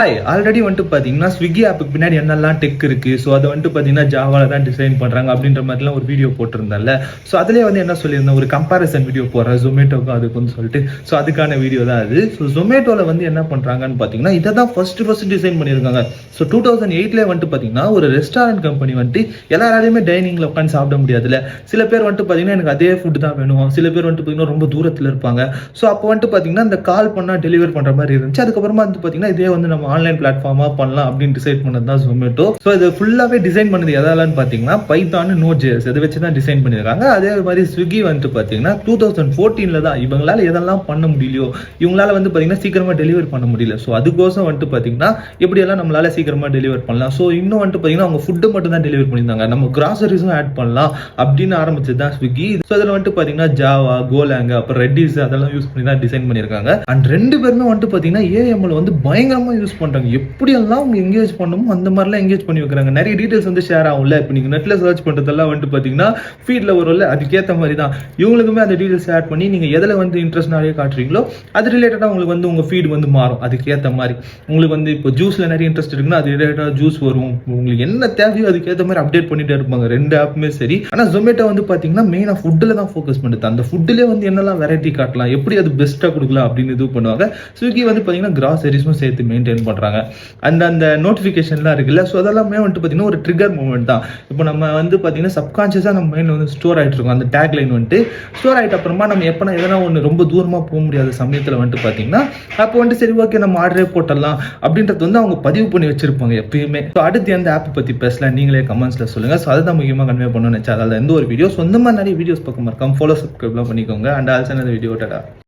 Already வந்துட்டு பார்த்தீங்கன்னா Swiggy ஆப்புக்கு பின்னாடி என்னெல்லாம் டெக் இருக்கு. ஸோ அதை வந்துட்டு பார்த்தீங்கன்னா ஜாவால தான் டிசைன் பண்ணுறாங்க அப்படின்ற மாதிரிலாம் ஒரு வீடியோ போட்டிருந்தால. ஸோ அதிலே வந்து என்ன சொல்லியிருந்தேன், ஒரு கம்பாரிசன் வீடியோ போடுறேன் ஜொமேட்டோக்கும் அதுக்குன்னு சொல்லிட்டு. ஸோ அதுக்கான வீடியோ தான் அது. ஸோ ஜொமேட்டோவில் வந்து என்ன பண்ணுறாங்கன்னு பார்த்தீங்கன்னா இதை தான் ஃபர்ஸ்ட் டிசைன் பண்ணியிருக்காங்க. ஸோ 2008 வந்துட்டு பார்த்தீங்கன்னா ஒரு ரெஸ்டாரண்ட் கம்பெனி வந்துட்டு எல்லாராலையுமே டைனிங்கில் உட்காந்து சாப்பிட முடியாதுல்ல. சில பேர் வந்துட்டு பார்த்தீங்கன்னா எனக்கு அதே ஃபுட் தான் வேணும், சில பேர் வந்துட்டு பார்த்தீங்கன்னா ரொம்ப தூரத்தில் இருப்பாங்க. ஸோ அப்போ வந்துட்டு பார்த்தீங்கன்னா இந்த கால் பண்ணால் டெலிவர் பண்ணுற மாதிரி இருந்துச்சு. அதுக்கப்புறமா வந்து பார்த்தீங்கன்னா இதே வந்து நம்ம ஆன்லைன் பிளாட்ஃபார்மா பண்ணலாம் அப்படின்னு டிசைட் பண்ணது தான் ஜொமேட்டோ. ஸோ இது ஃபுல்லாவே டிசைன் பண்ணது எதாலன்னு பார்த்தீங்கன்னா பைத்தான், நோட்.js இதை வச்சு தான் டிசைன் பண்ணிருக்காங்க. அதே மாதிரி ஸ்விக்கி வந்துட்டு பார்த்தீங்கன்னா 2014 தான் இவங்களால எதெல்லாம் பண்ண முடியலையோ, இவங்களால வந்து பார்த்தீங்கன்னா சீக்கிரமா டெலிவர் பண்ண முடியல. ஸோ அதுக்கோசம் வந்துட்டு பார்த்தீங்கன்னா எப்படியெல்லாம் நம்மளால சீக்கிரமா டெலிவர் பண்ணலாம். ஸோ இன்னும் வந்துட்டு பார்த்தீங்கன்னா அவங்க ஃபுட்டு மட்டும் தான் டெலிவர் பண்ணியிருந்தாங்க, நம்ம கிராசரிஸும் ஆட் பண்ணலாம் அப்படின்னு ஆரம்பிச்சது தான் ஸ்விக்கி. ஸோ அதில் வந்துட்டு பார்த்தீங்கன்னா ஜாவா, கோலாங், அப்புறம் ரெட்டிஸ் அதெல்லாம் யூஸ் பண்ணி தான் டிசைன் பண்ணியிருக்காங்க. அண்ட் ரெண்டு பேருமே வந்துட்டு பார்த்தீங்கன்னா ஏஎம்எல் வந்து பயங்கரமா யூஸ் பண்றாங்க. எப்படியெல்லாம் அவங்க எங்கேஜ் பண்ணணுமோ அந்த மாதிரிலாம் எங்கேஜ் பண்ணி வைக்கிறாங்க. நிறைய டீடைல்ஸ் வந்து ஷேர் ஆகும்ல. இப்போ நீங்க நெட்ல சர்ச் பண்றதெல்லாம் வந்துட்டு பார்த்தீங்கன்னா ஃபீட்ல வரும்ல, அதுக்கேற்ற மாதிரி தான் இவங்களுக்குமே அந்த டீடைல்ஸ் ஆட் பண்ணி நீங்க எதில் வந்து இன்ட்ரெஸ்ட் நிறைய காட்டுறீங்களோ அது ரிலேட்டடாக உங்களுக்கு வந்து உங்க ஃபீட் வந்து மாறும். அதுக்கேற்ற மாதிரி உங்களுக்கு வந்து இப்போ ஜூஸ்ல நிறைய இன்ட்ரெஸ்ட் இருக்குன்னா அது ரிலேட்டடாக ஜூஸ் வரும். உங்களுக்கு என்ன தேவையோ அதுக்கேற்ற மாதிரி அப்டேட் பண்ணிட்டே இருப்பாங்க ரெண்டு ஆப்புமே சரி. ஆனால் ஜொமேட்டோ வந்து பார்த்தீங்கன்னா மெயினாக ஃபுட்டில் தான் ஃபோக்கஸ் பண்ணுது. அந்த ஃபுட்டிலே வந்து என்னெல்லாம் வெரைட்டி காட்டலாம், எப்படி அது பெஸ்ட்டாக கொடுக்கலாம் அப்படின்னு இது பண்ணுவாங்க. ஸ்விக்கி வந்து பார்த்தீங்கன்னா கிராசரிஸும் சேர்த்து மெயின்டைன் பண்ணுறாங்க. அந்த நோட்டிஃபிகேஷன்லாம் இருக்குல்ல, ஸோ அதெல்லாமே வந்துட்டு பார்த்தீங்கன்னா ஒரு ட்ரிகர் மூமெண்ட் தான். இப்போ நம்ம வந்து பார்த்தீங்கன்னா சப்கான்ஷியஸாக நம்ம மைண்ட் வந்து ஸ்டோர் ஆகிட்டு இருக்கும். அந்த டேக் லைன் வந்துட்டு ஸ்டோர் ஆகிட்ட அப்புறமா நம்ம எப்போனா எதனா ஒன்று ரொம்ப தூரமாக போக முடியாத சமயத்தில் வந்துட்டு பார்த்தீங்கன்னா அப்போ வந்துட்டு சரி ஓகே நம்ம ஆர்டரே போட்டலாம் அப்படின்றது வந்து அவங்க பதிவு பண்ணி வச்சிருப்பாங்க எப்பயுமே. ஸோ அடுத்து எந்த ஆப் பற்றி பேசலாம் நீங்களே கமெண்ட்ஸில் சொல்லுங்கள். ஸோ அதுதான் முக்கியமாக கன்வே பண்ணணும்னு நினச்சா அதில் எந்த ஒரு வீடியோ சொந்தமாக நிறைய வீடியோஸ் பார்க்க மறக்காம ஃபாலோ சப்ஸ்கிரைப்லாம் பண்ணிக்கோங்க. அண்ட் ஆல்சோ அந்த வீடியோ